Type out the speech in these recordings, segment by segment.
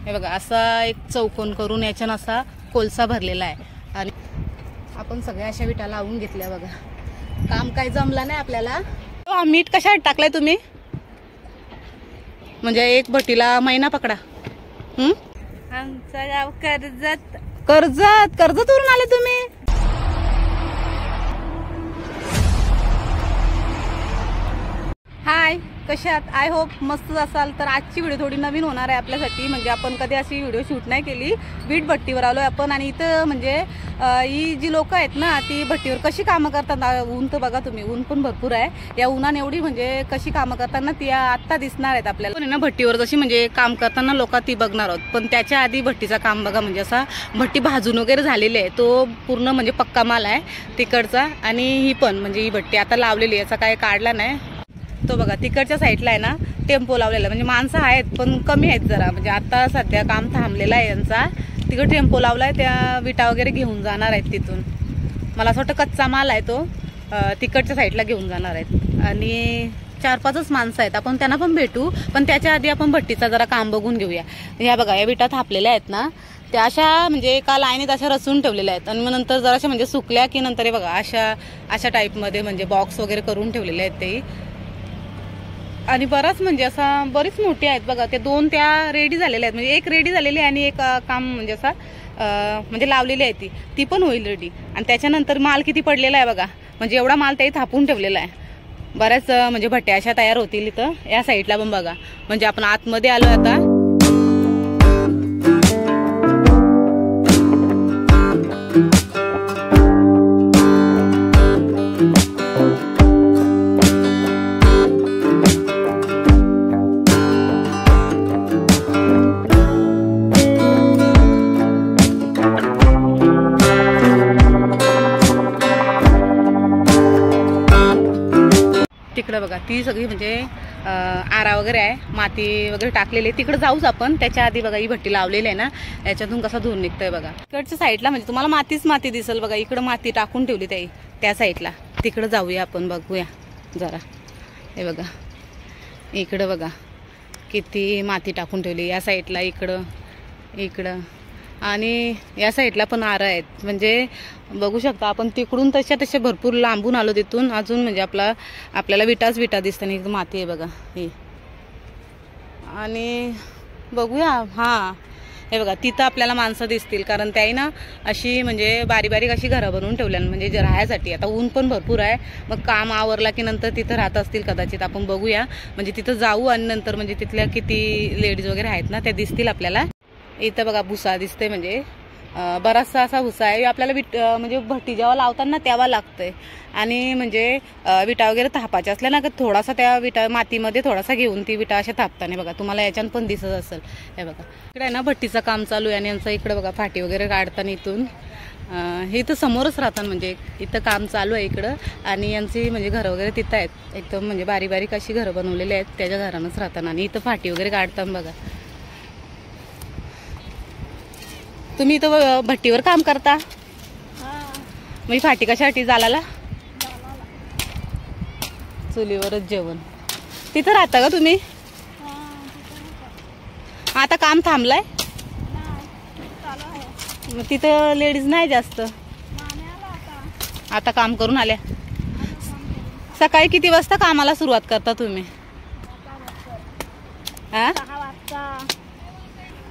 हे बघा असा एक चौकोन करून याच्यानं असा कोळसा भरलेला आहे आणि आपण सगळ्या अशा विटा लावून घेतल्या बघा. काम काही जमलं नाही आपल्याला. मीठ कशात टाकलाय तुम्ही? म्हणजे एक भट्टीला महिना पकडा. आमचं गाव कर्जत. कर्जतवरून आले तुम्ही? हाय, कशात? आय होप मस्तच असाल. तर आजची व्हिडिओ थोडी नवीन होणार आहे आपल्यासाठी. म्हणजे आपण कधी अशी व्हिडिओ शूट नाही केली. वीट भट्टीवर आलोय आपण आणि इथं म्हणजे ही जी लोक आहेत ना ती भट्टीवर कशी कामं करतात. ऊन तर बघा तुम्ही, ऊन पण भरपूर आहे. या उन्हाने एवढी म्हणजे कशी कामं करताना ती आत्ता दिसणार आहेत आपल्याला. पण ना भट्टीवर जशी म्हणजे काम करताना लोक ती बघणार आहोत. पण त्याच्या आधी भट्टीचा काम बघा. म्हणजे असा भट्टी भाजून वगैरे झालेली आहे. तो पूर्ण म्हणजे पक्का माल आहे तिकडचा. आणि ही पण म्हणजे ही भट्टी आता लावलेली, याचा काय काढला नाही तो बघा. तिकडच्या साईडला आहे ना टेम्पो लावलेला. म्हणजे माणसं आहेत पण कमी आहेत जरा. म्हणजे आता सध्या काम थांबलेलं आहे यांचा. तिकडे टेम्पो लावलाय, त्या विटा वगैरे घेऊन जाणार आहेत तिथून. मला असं वाटतं कच्चा माल आहे तो तिकडच्या साईडला घेऊन जाणार आहेत. आणि 4-5च माणसं आहेत. आपण त्यांना पण भेटू. पण त्याच्या आधी आपण भट्टीचा जरा काम बघून घेऊया. ह्या बघा या विटा थापलेल्या आहेत ना त्या अशा म्हणजे एका लाईनीत अशा रचून ठेवलेल्या आहेत. आणि मग नंतर जराशा म्हणजे सुकल्या की नंतर हे बघा अशा टाईपमध्ये म्हणजे बॉक्स वगैरे करून ठेवलेले आहेत ते. आणि बराच म्हणजे असा बरीच मोठी आहेत बघा. ते 2 त्या रेडी झालेल्या आहेत. म्हणजे एक रेडी झालेली आहे आणि एक काम म्हणजे असा म्हणजे लावलेली आहे ती पण होईल रेडी. आणि त्याच्यानंतर माल किती पडलेला आहे बघा. म्हणजे एवढा माल त्याही थापून ठेवलेला आहे. बऱ्याच म्हणजे भट्ट्या अशा तयार होतील इथं. या साईडला पण बघा. म्हणजे आपण आतमध्ये आलो आता. तिकडं बघा ती सगळी म्हणजे आरा वगैरे आहे, माती वगैरे टाकलेली आहे. तिकडे जाऊच आपण. त्याच्या आधी बघा ही भट्टी लावलेली आहे ना याच्यातून कसा धूर निघतोय बघा. इकडच्या साईडला म्हणजे तुम्हाला मातीच माती दिसेल बघा. इकडं माती टाकून ठेवली त्या साईडला. तिकडं जाऊया आपण, बघूया जरा. हे बघा इकडं बघा किती माती टाकून ठेवली. या साईडला इकडं आणि या साईडला पण आरं आहेत. म्हणजे बघू शकता आपण तिकडून तशा भरपूर लांबून आलो तिथून. अजून म्हणजे आपल्याला विटा दिसतात. एकदम माती आहे बघा ही. आणि बघूया हां हे बघा तिथं आपल्याला माणसं दिसतील. कारण त्याही ना अशी म्हणजे बारीक अशी घरं बनवून ठेवल्या म्हणजे जे राहायसाठी. आता ऊन पण भरपूर आहे. मग काम आवरला की नंतर तिथं राहत असतील कदाचित. आपण बघूया म्हणजे तिथं जाऊ आणि नंतर म्हणजे तिथल्या किती लेडीज वगैरे आहेत ना त्या दिसतील आपल्याला. इथं बघा भुसा दिसते. म्हणजे बराचसा असा भुसा आहे. आपल्याला म्हणजे भट्टी जेव्हा लावताना तेव्हा लागतंय. आणि म्हणजे विटा वगैरे थापायच्या असल्या ना थोडासा त्या विटा मातीमध्ये थोडासा घेऊन ती विटा अशा थापताना बघा तुम्हाला याच्यानं पण दिसत असेल. हे बघा इकडे आहे ना भट्टीचं काम चालू आहे. आणि यांचं इकडे बघा फाटी वगैरे काढताना इथून हे इथं समोरच राहतात. म्हणजे इथं काम चालू आहे इकडं. आणि यांची म्हणजे घरं वगैरे तिथं आहेत. एकदम म्हणजे बारीक अशी घरं बनवलेली आहेत. त्याच्या घरानंच राहतात. आणि इथं फाटी वगैरे काढतात बघा. तुम्ही इथं भट्टीवर काम करता? मग फाटी कशासाठी? जालाला चुलीवरच जेवण. तिथं राहता का तुम्ही? आता काम थांबलंय? मग तिथं लेडीज नाही जास्त. आता काम करून आल्या. सकाळी किती वाजता कामाला सुरुवात करता तुम्ही?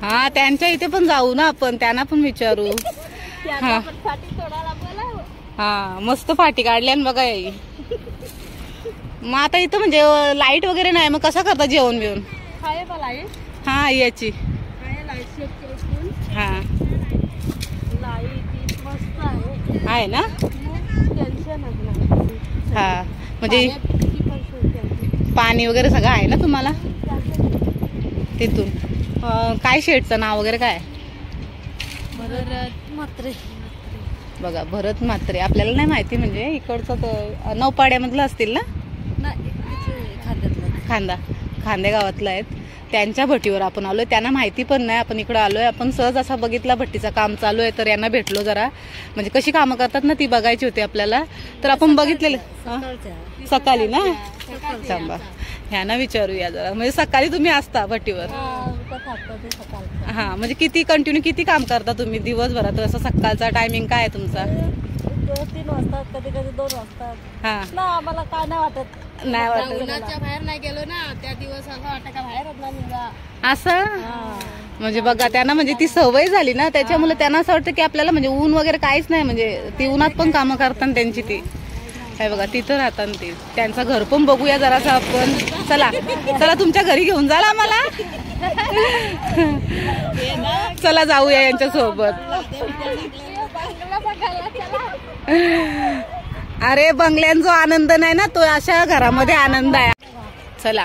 हा त्यांच्या इथे पण जाऊ ना आपण. त्यांना पण विचारू. हा मस्त फाटी काढल्या बघा याई. मग आता इथं म्हणजे लाईट वगैरे नाही. मग कसं करता जेवण बिवून? हा याची हा आहे ना. हा म्हणजे पाणी वगैरे सगळं आहे ना तुम्हाला तिथून. काय शेडचं नाव वगैरे काय? भरत म्हात्रे. बघा भरत म्हात्रे. आपल्याला नाही माहिती. म्हणजे इकडचं तर नौपाड्यामधलं असतील ना. खांदे गावातलं आहेत. त्यांच्या भट्टीवर आपण आलोय. त्यांना माहिती पण नाही. आपण इकडं आलोय. आपण सहज असा बघितला भट्टीचं काम चालू आहे तर यांना भेटलो जरा. म्हणजे कशी कामं करतात ना ती बघायची होती आपल्याला. तर आपण बघितलेलं सकाळी ना. थांबा ह्यांना विचारूया जरा. म्हणजे सकाळी तुम्ही असता भट्टीवर? हा, म्हणजे किती कंटिन्यू किती काम करता तुम्ही दिवसभरात? असं सकाळचा टायमिंग काय आहे तुमचा? 3 वाजतात, कधी कधी 2 वाजतात. हा ना आम्हाला काय नाही वाटत. नाही वाटत. उन्हाच्या बाहेर नाही गेलो ना त्या दिवस असं वाटतं का बाहेरच ना निघा असं. म्हणजे बघा त्यांना म्हणजे ती सवय झाली ना, त्याच्यामुळे त्यांना असं वाटतं की आपल्याला म्हणजे ऊन वगैरे काहीच नाही, म्हणजे ती उन्हात पण कामं करतात त्यांची. ती काय बघा तिथं राहतात ते. त्यांचं घर पण बघूया जरासं आपण. चला चला तुमच्या घरी घेऊन जाल आम्हाला. चला जाऊया यांच्या सोबत. अरे बंगल्यान जो आनंद नाही ना तो अशा घरामध्ये आनंद आहे. चला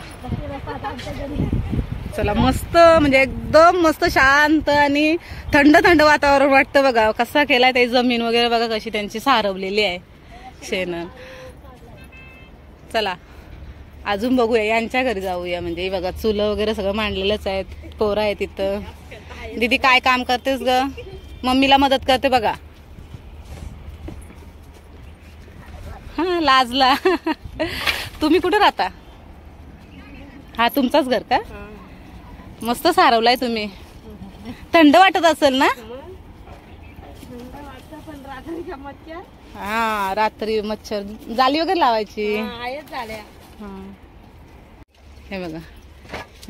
चला, मस्त म्हणजे एकदम मस्त शांत आणि थंड थंड वातावरण वाटतं. बघा कसा केलाय ते, जमीन वगैरे बघा कशी त्यांची सारवलेली आहे शेण. चला अजून बघूया यांच्या घरी जाऊया. म्हणजे बघा चुलं वगैरे सगळं मांडलेलंच आहेत, पोरं आहे तिथं. दीदी काय काम करतेस ग? मम्मीला मदत करते बघा. हा लाजला. तुम्ही कुठे राहता? हा तुमचाच घर का? मस्त सारवलाय तुम्ही. थंड वाटत असेल ना? हा रात्री मच्छर जाली वगैरे लावायची. हे बघा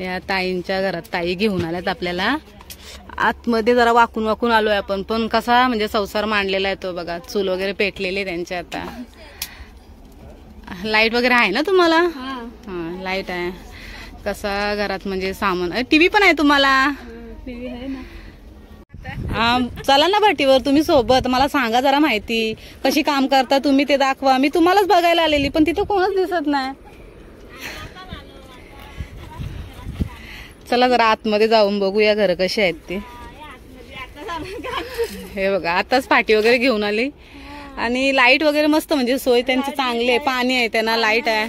या ताईंच्या घरात ताई घेऊन आल्यात आपल्याला. आतमध्ये जरा वाकून वाकून आलोय आपण, पण कसा म्हणजे संसार मांडलेला आहे तो बघा. चूल वगैरे पेटलेले त्यांच्या. आता लाईट वगैरे आहे ना तुम्हाला? हा लाईट आहे. कसा घरात म्हणजे सामान. टीव्ही पण आहे तुम्हाला? टीव्ही आहे ना. चला ना भट्टीवर तुम्ही सोबत. मला सांगा जरा माहिती कशी काम करता तुम्ही ते दाखवा. मी तुम्हालाच बघायला आलेली पण तिथं कोणच दिसत नाही. चला जरा आतमध्ये जाऊन बघूया घर कशी आहेत ते. हे बघा आताच पाठी वगैरे घेऊन आली. आणि लाईट वगैरे मस्त म्हणजे सोय त्यांची चांगली आहे. पाणी आहे त्यांना, लाईट आहे.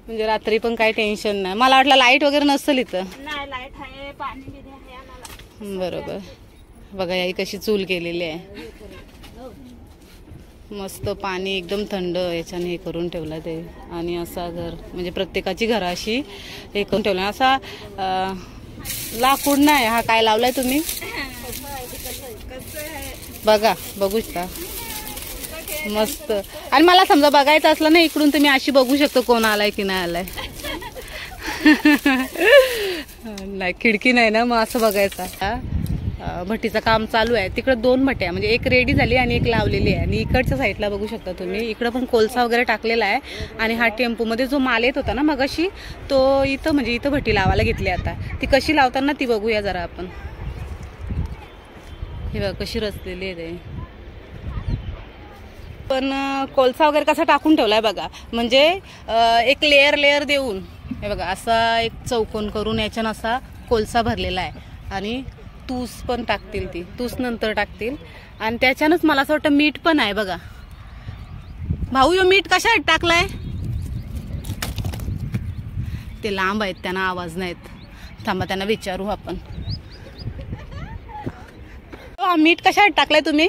म्हणजे रात्री पण काही टेन्शन नाही. मला वाटलं लाईट वगैरे नसेल इथं. बरोबर. बघा याही कशी चूल केलेली आहे. मस्त पाणी एकदम थंड याच्याने हे करून ठेवलं ते. आणि असा घर म्हणजे प्रत्येकाची घरं अशी हे करून ठेवलं. असा लाकूड नाही. हा काय लावलाय तुम्ही? बघा बघू शकता मस्त. आणि मला समजा बघायचं असलं ना इकडून तुम्ही अशी बघू शकतो कोण आलाय की नाही आलाय. नाही खिडकी नाही ना, मग असं बघायचं. भट्टीचं काम चालू आहे. तिकडे 2 भट्ट्या म्हणजे एक रेडी झाली आणि एक लावलेली आहे. आणि इकडच्या साईडला बघू शकता तुम्ही, इकडं पण कोळसा वगैरे टाकलेला आहे. आणि हा टेम्पोमध्ये जो माल येत होता ना मगाशी तो इथं म्हणजे इथं भट्टी लावायला घेतली. आता ती कशी लावताना ती बघूया जरा आपण. हे बघा कशी रचलेली आहे ते. पण कोळसा वगैरे कसा टाकून ठेवलाय बघा. म्हणजे एक लेअर देऊन हे बघा असा एक चौकोन करून याच्यानं असा कोळसा भरलेला आहे. आणि तूस पण टाकतील, ती तूस नंतर टाकतील. आणि त्याच्यानंच मला असं वाटतं मीठ पण आहे बघा. भाऊ यो मीठ कशात टाकलाय? ते लांब आहेत त्यांना आवाज नाहीत. थांबा त्यांना विचारू आपण. मीठ कशात टाकलाय तुम्ही?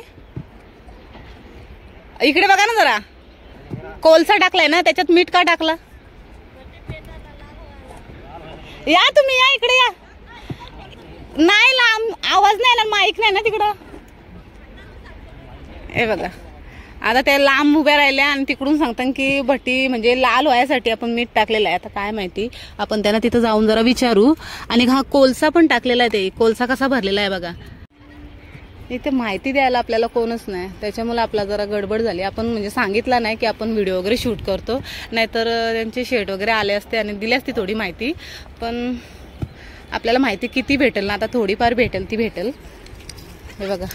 इकडे बघा ना जरा. कोळसा टाकलाय ना त्याच्यात मीठ का टाकला? या तुम्ही या इकडे या. नाही लांब आवाज नाही ना, माईक नाही ना तिकडं. हे बघा आता ते लांब उभ्या राहिल्या आणि तिकडून सांगतात की भट्टी म्हणजे लाल व्हायसाठी आपण मीठ टाकलेलं आहे. आता काय माहिती, आपण त्यांना तिथं जाऊन जरा विचारू. आणि हा कोळसा पण टाकलेला आहे. ते कोळसा कसा भरलेला आहे बघा. इथे माहिती द्यायला आपल्याला कोणच नाही, त्याच्यामुळे आपला जरा गडबड झाली. आपण म्हणजे सांगितलं नाही की आपण व्हिडिओ वगैरे शूट करतो, नाहीतर त्यांचे शेट वगैरे आले असते आणि दिली असती थोडी माहिती. पण आपल्याला माहिती किती भेटेल ना, आता थोडीफार भेटेल ती भेटेल. हे बघा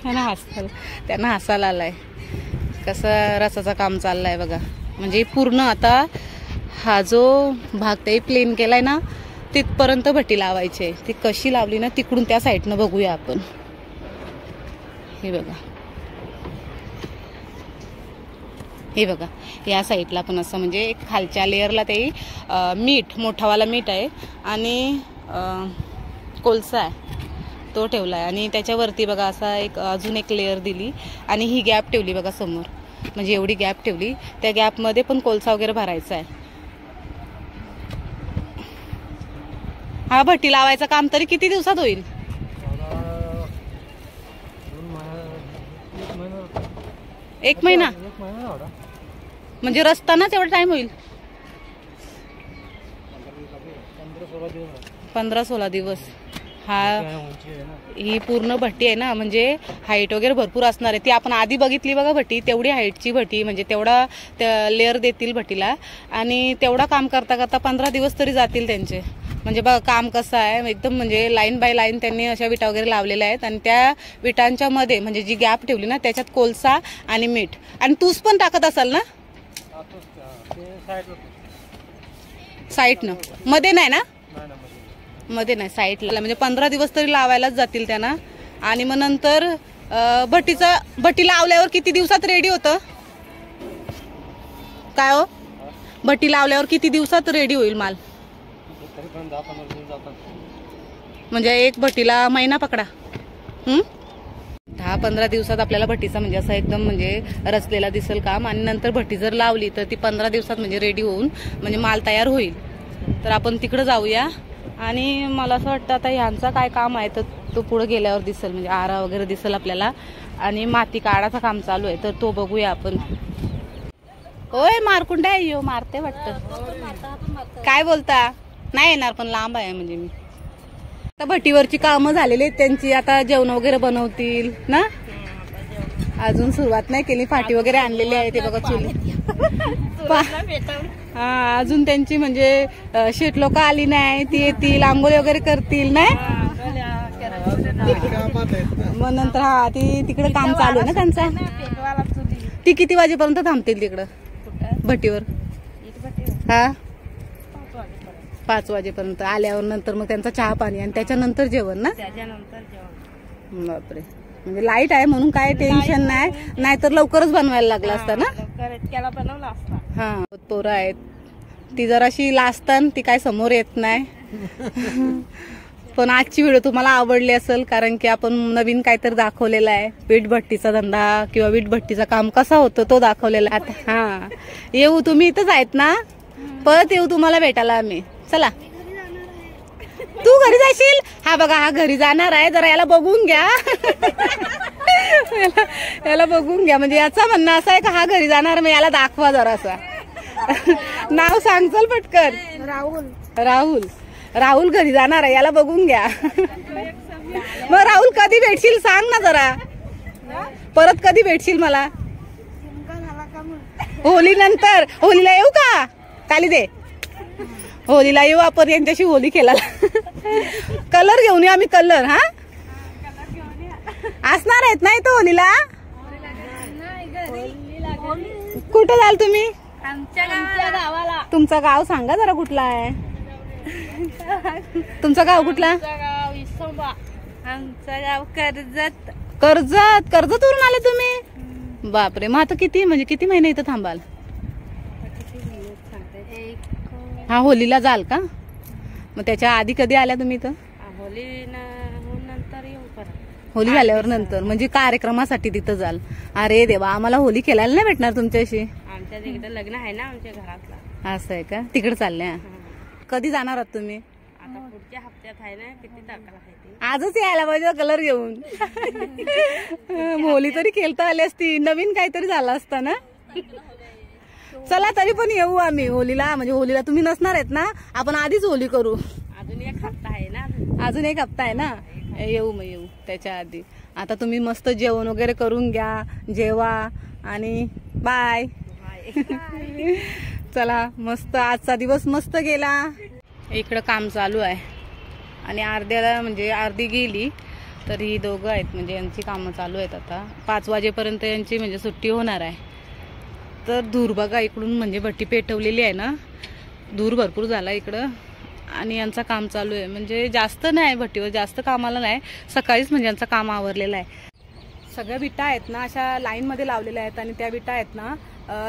ह्यांना हसायला, त्यांना हसायला आलाय. कसं रसाचं काम चाललंय बघा. म्हणजे पूर्ण आता हा जो भाग ते प्लेन केलाय ना तिथपर्यंत भट्टी लावायची आहे. ती कशी लावली ना तिकडून त्या साईडनं बघूया आपण. हे बघा, हे बघा या साईडला पण असं म्हणजे खालच्या लेअरला ते मीठ, मोठावाला मीठ आहे आणि कोळसा आहे तो ठेवला आहे. आणि त्याच्यावरती बघा असा एक अजून एक लेअर दिली आणि ही गॅप ठेवली बघा समोर. म्हणजे एवढी गॅप ठेवली, त्या गॅपमध्ये पण कोळसा वगैरे भरायचा आहे. हा भट्टी लावायचं काम तरी किती दिवसात होईल? 1 महिना. म्हणजे रस्तानाच एवढा टाइम होईल? 15-16 दिवस. ही पूर्ण भट्टी आहे ना, म्हणजे हाईट वगैरे भरपूर असणार आहे. ती आपण आधी बघितली बघा भट्टी, तेवढी हाईटची भट्टी, म्हणजे तेवढा लेअर देतील भट्टीला. आणि तेवढा काम करता करता 15 दिवस तरी जातील त्यांचे. म्हणजे बघा काम कसं आहे एकदम, म्हणजे लाईन बाय लाईन त्यांनी अशा विटा वगैरे लावलेल्या आहेत. आणि त्या विटांच्या मध्ये म्हणजे जी गॅप ठेवली ना, त्याच्यात कोळसा आणि मीठ आणि तूस पण टाकत असाल ना? साईडनं, मध्ये नाही ना? मध्ये नाही, साईडला. म्हणजे 15 दिवस तरी लावायलाच जातील त्यांना. आणि मग नंतर भट्टी लावल्यावर किती दिवसात रेडी होतं काय हो? भट्टी लावल्यावर किती दिवसात रेडी होईल माल? म्हणजे एक भट्टीला महिना पकडा. 10-15 दिवसात आपल्याला भट्टीचा म्हणजे असं एकदम म्हणजे रचलेला दिसेल काम. आणि नंतर भट्टी जर लावली तर ती 15 दिवसात म्हणजे रेडी होऊन म्हणजे माल तयार होईल. तर आपण तिकडे जाऊया. आणि मला असं वाटतं आता ह्यांचा काय काम आहे तर तो पुढे गेल्यावर दिसेल, म्हणजे आरा वगैरे दिसेल आपल्याला. आणि माती काढायचं काम चालू आहे, तर तो बघूया आपण. होय मारकुंडा येऊ मारते वाटतं. काय बोलता? नाही येणार, पण लांब आहे. म्हणजे मी आता भट्टीवरची कामं झालेली आहेत त्यांची. आता जेवण वगैरे बनवतील ना? अजून सुरुवात नाही केली. फाटी वगैरे आणलेली आहे ते बघा, चुली. हा, अजून त्यांची म्हणजे शेट लोक आली नाही, ती येतील, आंघोळी वगैरे करतील नाही. मग नंतर हा ती तिकडे काम चालू आहे ना त्यांचा. ती किती वाजेपर्यंत थांबतील तिकडं भट्टीवर? हा, 5 वाजेपर्यंत. आल्यावर नंतर मग त्यांचा चहा पाणी आणि त्याच्यानंतर जेवण ना? बापरे, म्हणजे लाईट आहे म्हणून काय टेन्शन नाही, नाहीतर लवकरच बनवायला लागला असता ना? हा, पोरं आहेत ती जराशी लाजतान, ती काय समोर येत नाही. पण आजची व्हिडिओ तुम्हाला आवडली असेल, कारण की आपण नवीन काहीतरी दाखवलेला आहे. वीट भट्टीचा धंदा किंवा वीट भट्टीचा काम कसा होतं तो दाखवलेला आहे. हा, येऊ तुम्ही इथंच आहेत ना? परत येऊ तुम्हाला भेटायला आम्ही. चला, तू घरी जाशील? हा बघा, हा घरी जाणार आहे. जरा याला बघून घ्या. याला बघून घ्या, म्हणजे याचा म्हणणं असं आहे का हा घरी जाणार, मग याला दाखवा जरासा. नाव सांग चल पटकन. राहुल. राहुल घरी जाणार आहे, याला बघून घ्या. मग राहुल कधी भेटशील सांग ना जरा. परत कधी भेटशील मला? होली नंतर. होलीला येऊ का? ताली दे. होलीला येऊ आपण, यांच्याशी होली खेळायला. कलर घेऊन येऊ आम्ही. कलर हा असणार आहेत नाही तो होलीला? कुठं जाल तुम्ही? आमच्या गावाला. तुमचं गाव सांगा जरा, कुठला आहे तुमचं गाव? कुठला? आमचं गाव कर्जत. कर्जतवरून आले तुम्ही? बापरे, मग आता किती म्हणजे किती महिने इथं थांबाल? हा, होलीला जाल का? मग त्याच्या आधी कधी आल्या तुम्ही इथं? होली झाल्यावर नंतर म्हणजे कार्यक्रमासाठी तिथं जाल. अरे देवा, आम्हाला होली खेळायला नाही भेटणार तुमच्याशी. आमच्या तिकडे लग्न आहे ना आमच्या घरातला. असं आहे का? तिकडे चालल्या. कधी जाणार आहात तुम्ही? आता पुढच्या हप्त्यात आहे ना. किती तारखेला आहे ते? आजच यायला पाहिजे कलर घेऊन. होली तरी खेळता आली असती, नवीन काहीतरी झालं असतं ना. चला तरी पण येऊ आम्ही होलीला. म्हणजे होलीला तुम्ही नसणार आहेत ना? आपण आधीच होली करू. अजून 1 हप्ता आहे ना. अजून 1 हप्ता आहे ना? येऊ मग येऊ त्याच्या आधी. आता तुम्ही मस्त जेवण वगैरे करून घ्या, जेवा आणि बाय. चला, मस्त आजचा दिवस मस्त गेला. इकडं काम चालू आहे आणि अर्ध्याला म्हणजे अर्धी गेली, तर ही दोघं आहेत म्हणजे यांची कामं चालू आहेत. आता 5 वाजेपर्यंत यांची म्हणजे सुट्टी होणार आहे. तर धूर बघा इकडून, म्हणजे भट्टी पेटवलेली आहे ना, धूर भरपूर झाला इकडं. आणि यांचं काम चालू आहे, म्हणजे जास्त नाही भट्टीवर, जास्त कामाला नाही. सकाळीच म्हणजे यांचं काम आवरलेलं आहे. सगळ्या विटा आहेत ना अशा लाईनमध्ये लावलेल्या आहेत आणि त्या विटा आहेत ना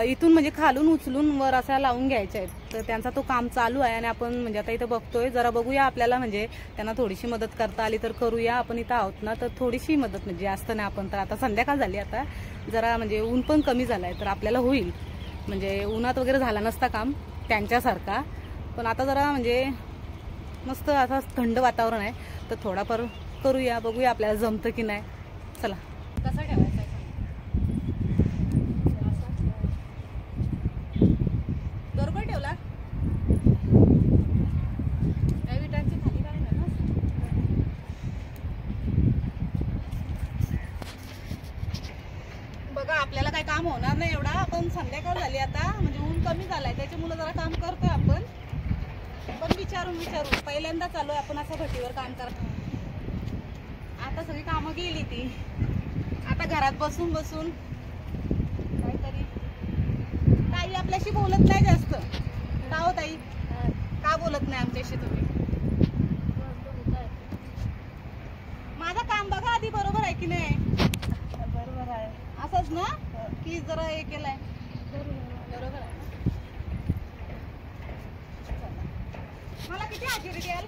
इथून म्हणजे खालून उचलून वर अशा लावून घ्यायच्या आहेत. तर त्यांचा तो काम चालू आहे आणि आपण म्हणजे आता इथं बघतोय. जरा बघूया आपल्याला म्हणजे त्यांना थोडीशी मदत करता आली तर करूया. आपण इथं आहोत ना तर थोडीशी मदत म्हणजे जास्त नाही. आपण तर आता संध्याकाळ झाली, आता जरा म्हणजे ऊन पण कमी झालं आहे तर आपल्याला होईल. म्हणजे उन्हात वगैरे झाला नसता काम त्यांच्यासारखा, पण आता जरा म्हणजे मस्त आता थंड वातावरण आहे तर थोडाफार करूया, बघूया आपल्याला जमतं की नाही. चला. कसा ठेवायचा आहे बरोबर ठेवला. त्या विटांची खाली काय नाही ना. बघा आपल्याला काही काम होणार नाही एवढा. आपण संध्याकाळ झाली आता म्हणजे ऊन कमी झालाय त्याच्यामुळे जरा काम करतोय आपण. पण विचारून पहिल्यांदा चालू आहे आपण असं भट्टीवर काम करतो. आता सगळी कामं गेली ती, आता घरात बसून बसून काहीतरी. ताई आपल्याशी बोलत नाही जास्त का हो ताई? का बोलत नाही आमच्याशी तुम्ही? माझं काम बघा आधी बरोबर आहे की नाही? बरोबर आहे. असंच ना की जरा हे केलंय बरोबर आहे. मला किती हजेरी द्याल?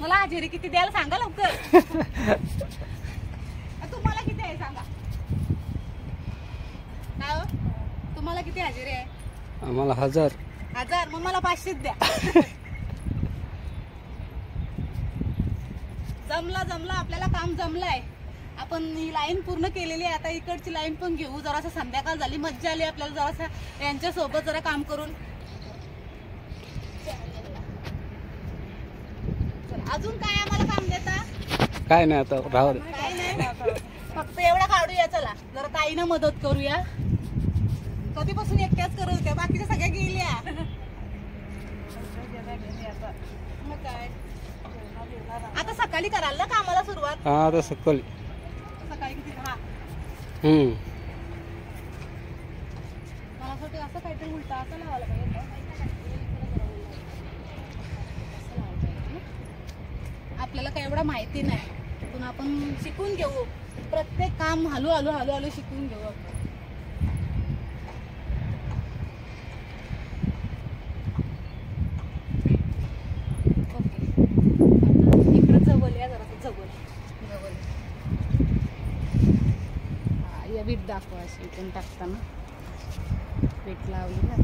मला हजेरी किती द्याल सांगा लवकर. तुम्हाला किती आहे सांगा. काय हो तुम्हाला किती हजेरी आहे? आम्हाला 1000. मग मला 500 द्या. जमला आपल्याला काम जमलंय. आपण ही लाईन पूर्ण केलेली आहे. आता इकडची लाईन पण घेऊ. जरासा संध्याकाळ झाली, मज्जा आली आपल्याला जरासा यांच्यासोबत जरा काम करून. अजून काय आम्हाला काम देता? काय नाही आता राहू दे. काय नाही, फक्त एवढा काढूया. चला जरा ताईनं मदत करूया. कधीपासून एकट्याच करत होत्या, बाकीच्या सगळ्या गेल्या. मग काय आता सकाळी कराल ना कामाला सुरुवात? हा आता सकाळी किती? 10. मला वाटतं असं काहीतरी उलटा असं लावायला पाहिजे. आपल्याला काही एवढं माहिती नाही पण आपण शिकून घेऊ. प्रत्येक काम हळू शिकून घेऊ आपण. ओके. इकडं जवळ या जरा जवळ. या वीट दाखवा अशी इथून टाकताना वीट लावली ना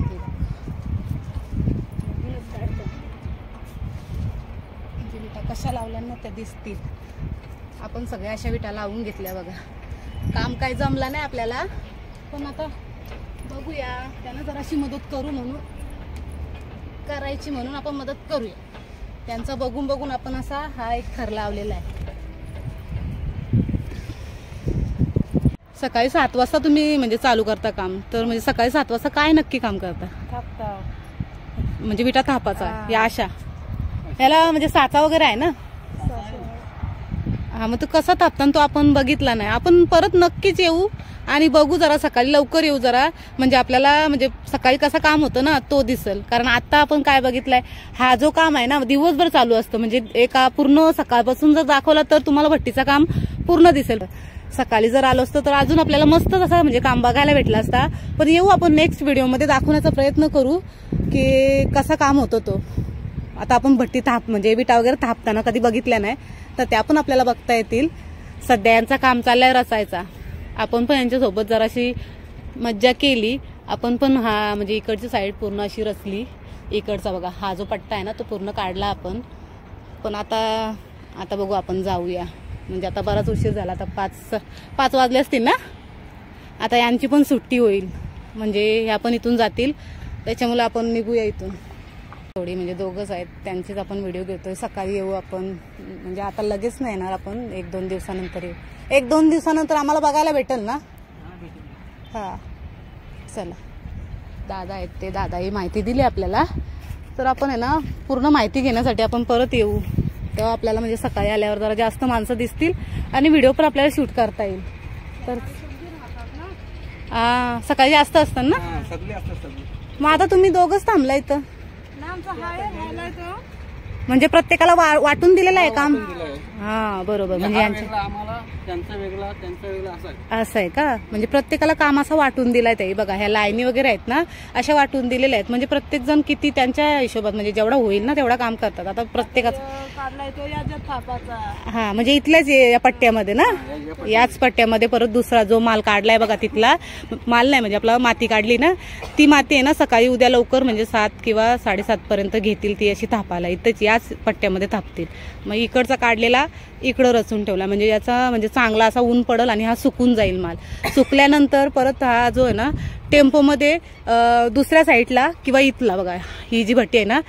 विटा कशा लावल्या ना त्या दिसतील. आपण सगळ्या अशा विटा लावून घेतल्या बघा. काम काय जमलं नाही आपल्याला पण आता बघूया. त्यांना जराशी मदत करू म्हणून करायची म्हणून आपण मदत करूया. त्यांचं बघून आपण असा हा एक थर लावलेला आहे. सकाळी 7 वाजता तुम्ही म्हणजे चालू करता काम, तर म्हणजे सकाळी 7 वाजता काय नक्की काम करता? थापता म्हणजे विटा थापाचा या अशा याला म्हणजे साचा वगैरे आहे ना? हा मग तो कसा थापताना तो आपण बघितला नाही. आपण परत नक्कीच येऊ आणि बघू. जरा सकाळी लवकर येऊ जरा म्हणजे आपल्याला म्हणजे सकाळी कसं काम होतं ना तो दिसेल. कारण आता आपण काय बघितलंय, हा जो काम आहे ना दिवसभर चालू असतं. म्हणजे एका पूर्ण सकाळपासून जर दाखवला तर तुम्हाला भट्टीचं काम पूर्ण दिसेल. सकाळी जर आलो असतो तर अजून आपल्याला मस्त तसा म्हणजे काम बघायला भेटला असता. पण येऊ आपण नेक्स्ट व्हिडिओमध्ये दाखवण्याचा प्रयत्न करू की कसा काम होतो तो. आता आपण भट्टी म्हणजे विटा वगैरे थापताना कधी बघितल्या नाही तर त्या पण आपल्याला बघता येतील. सध्या यांचा काम चाललाय रचायचा. आपण पण यांच्यासोबत जराशी मज्जा केली. आपण पण हा म्हणजे इकडची साईड पूर्ण अशी रचली. इकडचा बघा हा जो पट्टा आहे ना तो पूर्ण काढला आपण. पण आता बघू आपण जाऊया. म्हणजे आता बराच उशीर झाला. आता 5 वाजले असतील ना. आता यांची पण सुट्टी होईल म्हणजे ह्या पण इथून जातील. त्याच्यामुळे आपण निघूया इथून. थोडी म्हणजे दोघंच आहेत त्यांचीच आपण व्हिडिओ घेतोय. सकाळी येऊ आपण म्हणजे आता लगेच नाही येणार आपण. 1-2 दिवसानंतर येऊ. 1-2 दिवसानंतर आम्हाला बघायला भेटेल ना? हा चला. दादा आहेत ते दादा ही माहिती दिली आपल्याला. तर आपण आहे ना पूर्ण माहिती घेण्यासाठी आपण परत येऊ. तेव्हा आपल्याला म्हणजे सकाळी आल्यावर जरा जास्त माणसं दिसतील आणि व्हिडिओ पण आपल्याला शूट करता येईल. तर सकाळी जास्त असतात ना. मग आता तुम्ही दोघंच थांबला इथं? म्हणजे प्रत्येकाला वाटून दिलेलं आहे काम. वाटून दिलंय. हा बरोबर. म्हणजे हा यांचे वेगळा आम्हाला, त्यांचा वेगळा असं आहे. असं आहे का? म्हणजे प्रत्येकाला काम असं वाटून दिलाय ते. बघा ह्या लाईनी वगैरे आहेत ना, अशा वाटून दिलेल्या आहेत. म्हणजे प्रत्येक जण किती त्यांच्या हिशोबात म्हणजे जेवढा होईल ना तेवढा काम करतात. आता प्रत्येकाचं काढलाय तो याच्यात थापाचा. हा म्हणजे इथल्याच या पट्ट्यामध्ये ना, याच पट्ट्यामध्ये परत दुसरा जो माल काढलाय बघा, तिथला माल नाही म्हणजे आपला माती काढली ना, ती माती आहे ना सकाळी उद्या लवकर म्हणजे 7 किंवा 7:30 पर्यंत घेतील ती अशी थापायला. इथंच याच पट्ट्यामध्ये थापतील. मग इकडचा काढलेला इकडं रचून ठेवला म्हणजे याचा म्हणजे चांगला असा ऊन पडल आणि हा सुकून जाईल माल. सुकल्यानंतर परत हा जो आहे ना टेम्पोमध्ये दुसऱ्या साईडला किंवा इथला बघा ही जी भट्टी आहे ना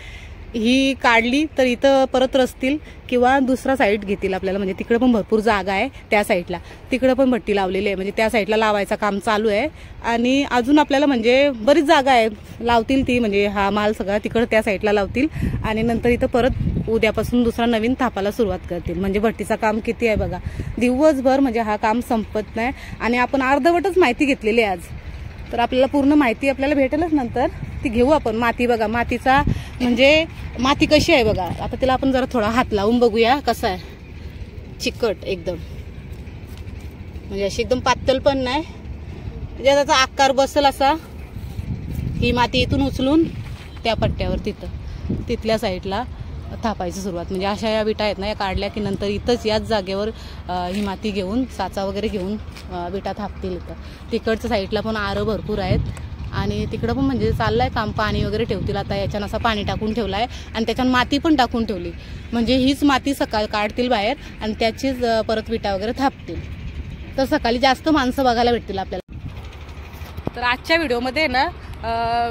ही काढली तर इथं परत रचतील किंवा दुसरा साईड घेतील आपल्याला. म्हणजे तिकडे पण भरपूर जागा आहे त्या साईडला, तिकडे पण भट्टी लावलेली आहे. म्हणजे त्या साईडला लावायचं काम चालू आहे आणि अजून आपल्याला म्हणजे बरीच जागा आहे लावतील ती. म्हणजे हा माल सगळा तिकडं त्या साईडला लावतील आणि नंतर इथं परत उद्यापासून दुसरा नवीन थापाला सुरुवात करतील. म्हणजे भट्टीचं काम किती आहे बघा, दिवसभर म्हणजे हा काम संपत नाही. आणि आपण अर्धवटच माहिती घेतलेली आहे आज, तर आपल्याला पूर्ण माहिती आपल्याला भेटेलच नंतर, ती घेऊ आपण. माती बघा, मातीचा म्हणजे माती कशी आहे बघा. आता तिला आपण जरा थोडा हात लावून बघूया कसं आहे. चिकट एकदम, म्हणजे अशी एकदम पातळ पण नाही, म्हणजे त्याचा आकार बसेल असा. ही माती इथून उचलून त्या पट्ट्यावर तिथल्या साईडला थापायची सुरुवात. म्हणजे अशा या विटा आहेत ना या काढल्या की नंतर इथंच याच जागेवर ही माती घेऊन साचा वगैरे घेऊन विटा थापतील. इथं तिकडच्या साईडला पण आरं भरपूर आहेत आणि तिकडं पण म्हणजे चाललंय काम. पाणी वगैरे ठेवतील आता. याच्यानं असं पाणी टाकून ठेवलंय आणि त्याच्यानं माती पण टाकून ठेवली. म्हणजे हीच माती सकाळी काढतील बाहेर आणि त्याचीच परत विटा वगैरे थापतील. तर सकाळी जास्त माणसं बघायला भेटतील आपल्याला. तर आजच्या व्हिडिओमध्ये ना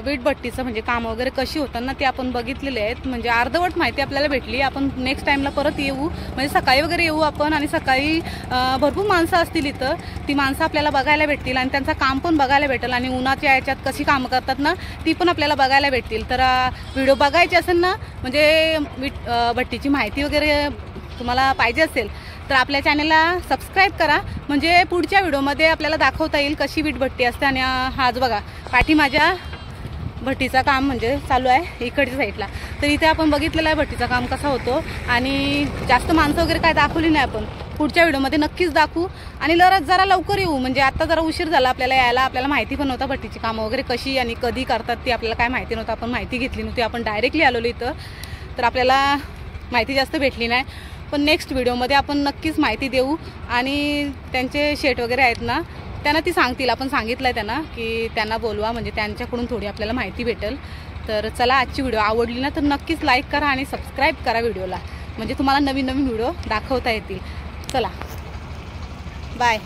वीट भट्टीचं म्हणजे काम वगैरे कशी होतात ना ते आपण बघितलेले आहेत. म्हणजे अर्धवट माहिती आपल्याला भेटली. आपण नेक्स्ट टाइमला परत येऊ, म्हणजे सकाळी वगैरे येऊ आपण आणि सकाळी भरपूर माणसं असतील इथं. ती माणसं आपल्याला बघायला भेटतील आणि त्यांचं काम पण बघायला भेटेल आणि उन्हाच्या याच्यात कशी कामं करतात ना ती पण आपल्याला बघायला भेटतील. तर व्हिडिओ बघायची असेल ना, म्हणजे वीट भट्टीची माहिती वगैरे तुम्हाला पाहिजे असेल तर आपल्या चॅनलला सबस्क्राईब करा. म्हणजे पुढच्या व्हिडिओमध्ये आपल्याला दाखवता येईल कशी वीट भट्टी असते. आणि हाच बघा पाठी माझ्या भट्टीचा काम म्हणजे चालू आहे इकडच्या साईडला. तर इथे आपण बघितलेलं आहे भट्टीचा काम कसा होतो आणि जास्त माणसं वगैरे काय दाखवली नाही आपण. पुढच्या व्हिडिओमध्ये नक्कीच दाखवू आणि जरा लवकर येऊ. म्हणजे आता जरा उशीर झाला आपल्याला यायला. आपल्याला माहिती पण नव्हता भट्टीची कामं वगैरे कशी आणि कधी करतात ती आपल्याला काय माहिती नव्हतं. आपण माहिती घेतली नव्हती, आपण डायरेक्टली आलेलो इथं. तर आपल्याला माहिती जास्त भेटली नाही. पण नेक्स्ट व्हिडिओमध्ये आपण नक्कीच माहिती देऊ आणि त्यांचे शेट वगैरे आहेत ना त्यांना ती सांगतील. आपण सांगितलं आहे त्यांना की त्यांना बोलवा, म्हणजे त्यांच्याकडून थोडी आपल्याला माहिती भेटेल. तर चला आजची व्हिडिओ आवडली ना तर नक्कीच लाईक करा आणि सबस्क्राईब करा व्हिडिओला, म्हणजे तुम्हाला नवीन नवीन व्हिडिओ दाखवता येतील. चला बाय.